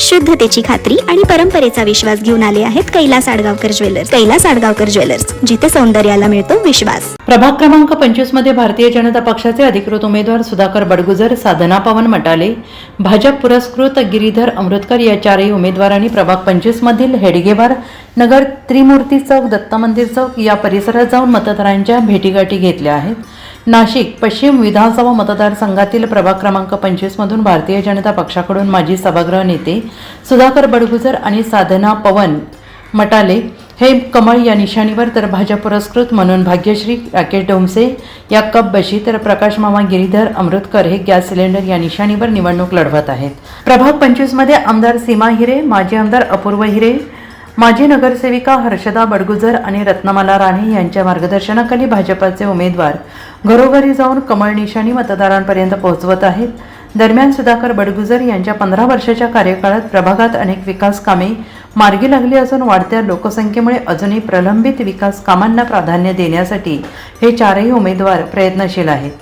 शुद्धतेची खात्री आणि परंपरेचा विश्वास घेऊन आले आहेत कैलास आडगावकर ज्वेलर्स. कैलास आडगावकर ज्वेलर्स, जिथे सौंदर्याला मिळतो विश्वास. प्रभाग क्रमांक 25 मध्ये भारतीय जनता पक्षाचे अधिकृत उमेदवार सुधाकर बडगुजर, साधना पवन मटाले, भाजप पुरस्कृत गिरीधर अमृतकर या चारही उमेदवारांनी प्रभाग 25 मधील हेडगेवार नगर, त्रिमूर्ती चौक, दत्त मंदिर चौक या परिसरात जाऊन मतदारांच्या भेटीगाठी घेतल्या आहेत. नाशिक पश्चिम विधानसभा मतदारसंघातील प्रभाग क्रमांक 25 मधून भारतीय जनता पक्षाकडून माजी सभागृह नेते सुधाकर बडगुजर आणि साधना पवन मटाले हे कमळ या निशाणीवर, तर भाजप पुरस्कृत म्हणून भाग्यश्री राकेश डोमसे या कप बशी, तर प्रकाश मामा गिरीधर अमृतकर हे गॅस सिलेंडर या निशाणीवर निवडणूक लढवत आहेत. प्रभाग 25 मध्ये आमदार सीमा हिरे, माजी आमदार अपूर्व हिरे, माजी नगरसेविका हर्षदा बडगुजर आणि रत्नमाला राणे यांच्या मार्गदर्शनाखाली भाजपाचे उमेदवार घरोघरी जाऊन कमळ निशाणी मतदारांपर्यंत पोहोचवत आहेत. दरम्यान सुधाकर बडगुजर यांच्या 15 वर्षाच्या कार्यकाळात प्रभागात अनेक विकास कामे मार्गी लागली असून वाढत्या लोकसंख्येमुळे अजूनही प्रलंबित विकास कामांना प्राधान्य देण्यासाठी हे चारही उमेदवार प्रयत्नशील आहेत.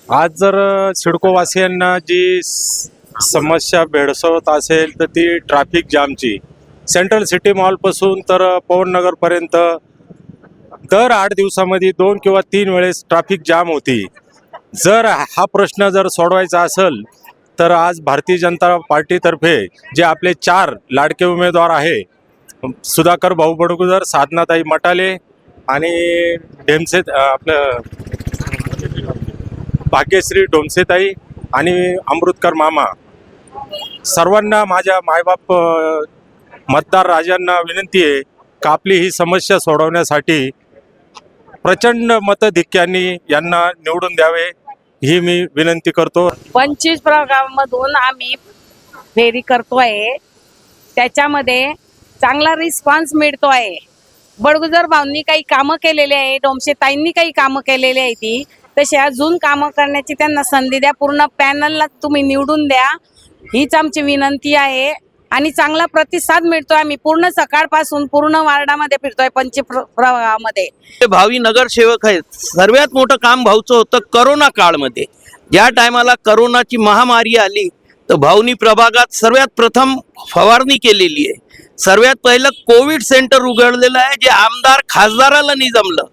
आज जर सिडकोवासियांना जी समस्या भेडसावत असेल तर ती ट्रॅफिक जामची, सेंट्रल सिटी मॉलपासून तर पवननगरपर्यंत दर 8 दिवसामध्ये 2 किंवा 3 वेळेस ट्रॅफिक जाम होती. जर हा प्रश्न जर सोडवायचा असेल तर आज भारतीय जनता पार्टीतर्फे जे आपले 4 लाडके उमेदवार आहे, सुधाकर भाऊ बडगुजर, साधनाताई मटाले आणि ढेमसे आपलं भाग्यश्री डोमसेताई आणि अमृतकर मामा, सर्वांना माझ्या मायबाप मतदार राजांना विनंती आहे की आपली ही समस्या सोडवण्यासाठी प्रचंड मतधिक्यांनी यांना निवडून द्यावे ही मी विनंती करतो. 25 प्रभागामधून आम्ही फेरी करतोय, त्याच्यामध्ये चांगला रिस्पॉन्स मिळतोय. बडगुजर भाऊंनी काही कामं केलेली आहे, डोमसे ताईंनी काही कामं केलेली आहे, ती तशी अजून कामं करण्याची त्यांना संधी द्या. पूर्ण पॅनलला तुम्ही निवडून द्या हीच आमची विनंती आहे. आणि चांगला प्रतिसाद मिळतोय. आम्ही पूर्ण सकाळपासून पूर्ण वार्डामध्ये फिरतोय 25 प्रभागामध्ये. भावी नगरसेवक आहेत. सर्वात मोठं काम भाऊचं होतं करोना काळमध्ये. ज्या टायमाला करोनाची महामारी आली तर भाऊनी प्रभागात सर्वात प्रथम फवारणी केलेली आहे. सर्वात पहिलं कोविड सेंटर उघडलेलं आहे, जे आमदार खासदाराला नाही जमलं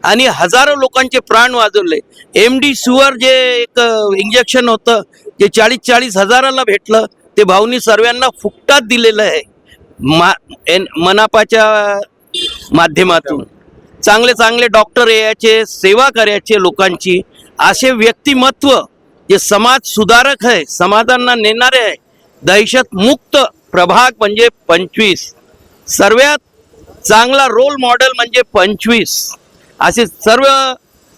आणि हजारो लोकांचे प्राण वाचवले. MD सुअर जे एक इंजेक्शन होतं, जे 40-40 हजाराला भेटलं, ते भाऊनी सर्वांना फुकटात दिलेलं आहे. मनापाच्या माध्यमातून चांगले चांगले डॉक्टर यायचे, सेवा करायचे लोकांची. असे व्यक्तिमत्व जे समाज सुधारक आहे, समाजांना नेणारे आहे. दहशत मुक्त प्रभाग म्हणजे 25. सर्वात चांगला रोल मॉडेल म्हणजे 25. असे सर्व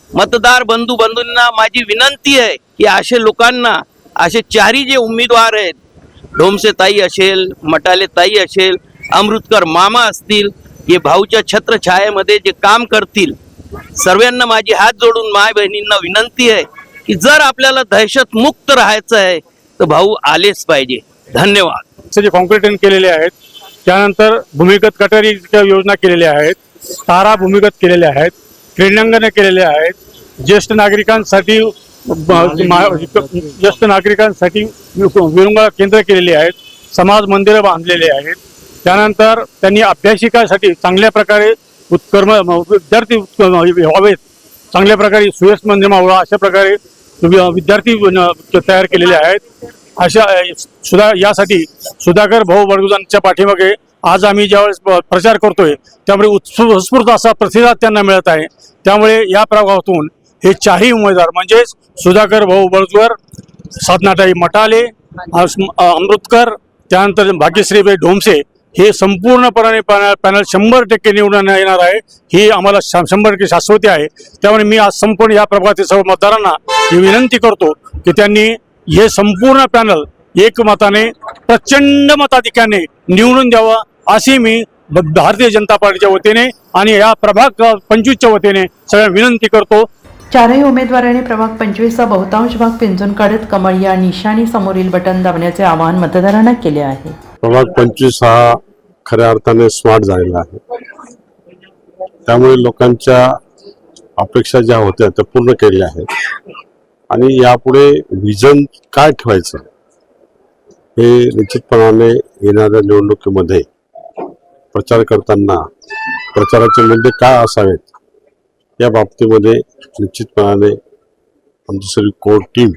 मतदार बंधूंना माझी विनंती आहे की असे लोकांना, असे चारही जे उमेदवार आहेत, डोमसे ताई असेल, मटाले ताई असेल, अमृतकर मामा असतील, हे भाऊच्या छत्रछायेमध्ये जे काम करतील, सर्वांना माझी हात जोडून माय बहिणींना विनंती आहे की जर आपल्याला दहशत मुक्त राहायचं आहे तर भाऊ आलेच पाहिजे. धन्यवाद. जे कॉन्क्रीटीकरण केलेले आहेत, त्यानंतर भूमिगत गटारीच्या योजना केलेल्या आहेत, तारा भूमिगत केलेल्या आहेत, क्रीडांगणे केलेले आहेत, ज्येष्ठ नागरिकांसाठी विरंगुळा केंद्र केलेली आहेत, समाज मंदिरं बांधलेली आहेत. त्यानंतर त्यांनी अभ्यासिकासाठी चांगल्या प्रकारे विद्यार्थी व्हावेत, चांगल्या प्रकारे सुयश मंदिर मावळा अशा प्रकारे विद्यार्थी तयार केलेले आहेत. अशा यासाठी सुधाकर भाऊ बडगुजरांच्या पाठीमागे आज आम्ही ज्यावेळेस प्रचार करतोय त्यामुळे उत्स्फूर्त असा प्रतिसाद त्यांना मिळत आहे. त्यामुळे या प्रभागातून हे चारही उमेदवार म्हणजे सुधाकर भाऊ बडगुजर, साधनाताई मटाले, अमृतकर, त्यानंतर भाग्यश्री डोमसे हे संपूर्णपणे पॅनल 100% निवडून येणार आहे. ही आम्हाला 100% शाश्वती आहे. त्यामुळे मी आज संपूर्ण या प्रभागातील सर्व मतदारांना ही विनंती करतो की त्यांनी हे संपूर्ण पॅनल एकमताने प्रचंड मताधिक्याने निवडून द्यावा, अशी मी भारतीय जनता पार्टीच्या वतीने आणि या प्रभाग 25च्या वतीने सगळ्यांना विनंती करतो. चारही उमेदवारांनी प्रभाग 25चा बहुतांश भाग पिंजून काढत कमळ या निशाणी समोरील बटन दाबण्याचे आवाहन मतदारांना केले आहे. प्रभाग 25 हा खऱ्या अर्थाने स्मार्ट झालेला आहे. त्यामुळे लोकांच्या अपेक्षा ज्या होत्या त्या पूर्ण केल्या आहेत आणि यापुढे विजन काय ठेवायचं हे निश्चितपणाने येणाऱ्या निवडणुकीमध्ये प्रचार करताना प्रचाराचे मुद्दे काय असावेत या बाबतीमध्ये निश्चितपणाने आमची सगळी कोर टीम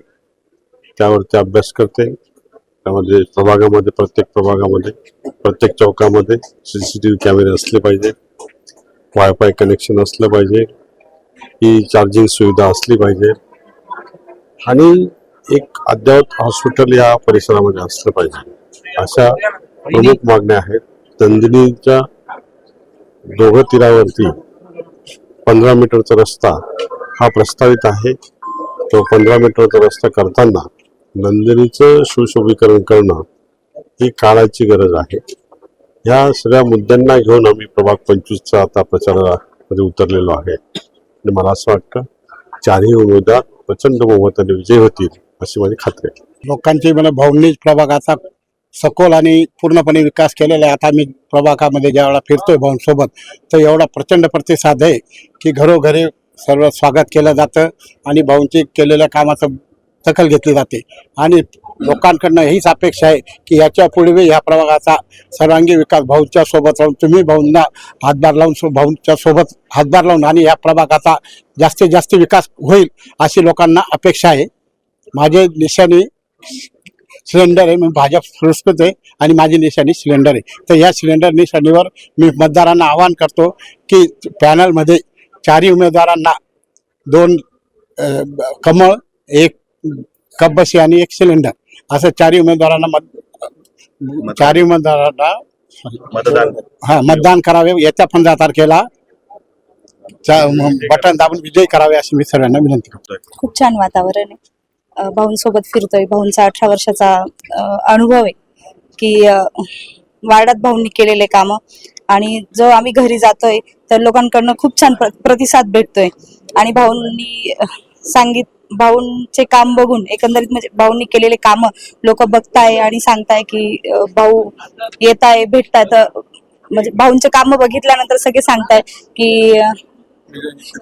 त्यावरती अभ्यास करते. त्यामध्ये प्रभागामध्ये, प्रत्येक प्रभागामध्ये, प्रत्येक चौकामध्ये CCTV कॅमेरे असले पाहिजे, वायफाय कनेक्शन असलं पाहिजे, ही चार्जिंग सुविधा असली पाहिजे आणि एक अद्ययावत हॉस्पिटल या परिसरामध्ये असलं पाहिजे. अशा प्रमुख मागण्या आहेत. नंदिनीच्या दोघं तीरावरती 15 मीटरचा रस्ता हा प्रस्तावित आहे. तो 15 मीटरचा रस्ता करताना नंदिनीचं सुशोभीकरण करणं ही काळाची गरज आहे. ह्या सगळ्या मुद्द्यांना घेऊन आम्ही प्रभाग 25चा आता प्रचारामध्ये उतरलेलो आहे आणि मला असं वाटतं चारही उमेदवार प्रचंड बहुमताने विजयी होतील अशी माझी खात्री आहे. लोकांची मला भावनिक प्रभागाचा सखोल आणि पूर्णपणे विकास केलेला आहे. आता मी प्रभागामध्ये ज्यावेळेला फिरतोय भाऊंसोबत तर एवढा प्रचंड प्रतिसाद आहे की घरोघरी सर्व स्वागत केलं जातं आणि भाऊंची केलेल्या कामाचं दखल घेतली जाते आणि लोकांकडनं हीच अपेक्षा आहे की याच्या पुढे ह्या प्रभागाचा सर्वांगीण विकास भाऊंच्या सोबत राहून तुम्ही भाऊंना हातभार लावून भाऊंच्या सोबत हातभार लावून आणि या प्रभागाचा जास्तीत जास्त विकास होईल अशी लोकांना अपेक्षा आहे. माझे निशाणी सिलेंडर आहे, मी भाजप पुरस्कृत आहे आणि माझी निशाणी सिलेंडर आहे. तर या सिलेंडर निशाणीवर मी मतदारांना आवाहन करतो की पॅनलमध्ये चारही उमेदवारांना 2 कमळ, 1 कपबशी आणि 1 सिलेंडर असं चारही उमेदवारांना मतदान करावे. येत्या 15 तारखेला बटन दाबून विजयी करावे अशी मी सर्वांना विनंती करतोय. खूप छान वातावरण आहे. भाऊंसोबत फिरतोय. भाऊंचा 18 वर्षाचा अनुभव आहे की वार्डात भाऊंनी केलेले कामं आणि जो आम्ही घरी जातोय तर लोकांकडनं खूप छान प्रतिसाद भेटतोय आणि भाऊंनी भाऊंचे काम बघून एकंदरीत म्हणजे भाऊंनी केलेले काम लोक बघताय आणि सांगताय की भाऊ येताय भेटताय. तर म्हणजे भाऊंचे काम बघितल्यानंतर सगळे सांगताय की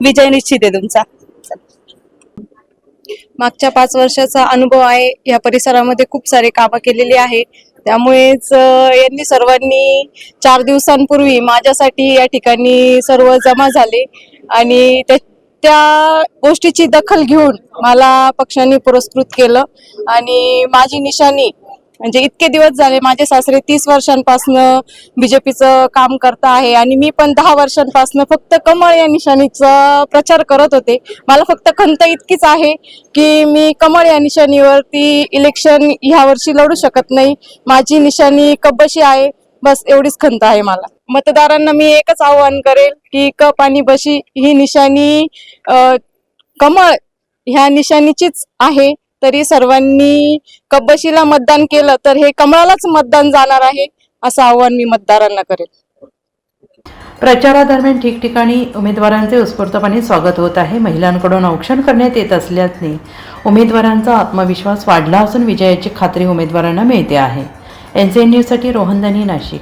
विजय निश्चित आहे तुमचा. मागच्या 5 वर्षाचा अनुभव आहे. या परिसरामध्ये खूप सारे कामं केलेली आहे. त्यामुळेच यांनी सर्वांनी 4 दिवसांपूर्वी माझ्यासाठी या ठिकाणी सर्व जमा झाले आणि त्या गोष्टीची दखल घेऊन मला पक्षाने पुरस्कृत केलं आणि माझी निशाणी म्हणजे इतके दिवस झाले माझे सासरे 30 वर्षांपासून बीजेपीचं काम करता आहे आणि मी पण 10 वर्षांपासून फक्त कमळ या निशाणीचा प्रचार करत होते. मला फक्त खंत इतकीच आहे की मी कमळ या निशाणीवरती इलेक्शन ह्या वर्षी लढू शकत नाही. माझी निशाणी कपबशी आहे, बस एवढीच खंत आहे मला. मतदारांना मी एकच आवाहन करेल की कप आणि बशी ही निशाणी कमळ ह्या निशाणीचीच आहे. तरी सर्वांनी कपबशीला मतदान केलं तर हे कमळालाच मतदान जाणार आहे असं आवाहन मी मतदारांना करेल. प्रचारादरम्यान ठिकठिकाणी उमेदवारांचे उत्स्फूर्तपणे स्वागत होत आहे. महिलांकडून औक्षण करण्यात येत असल्याने उमेदवारांचा आत्मविश्वास वाढला असून विजयाची खात्री उमेदवारांना मिळते आहे. NCN न्यूजसाठी रोहन दानी, नाशिक.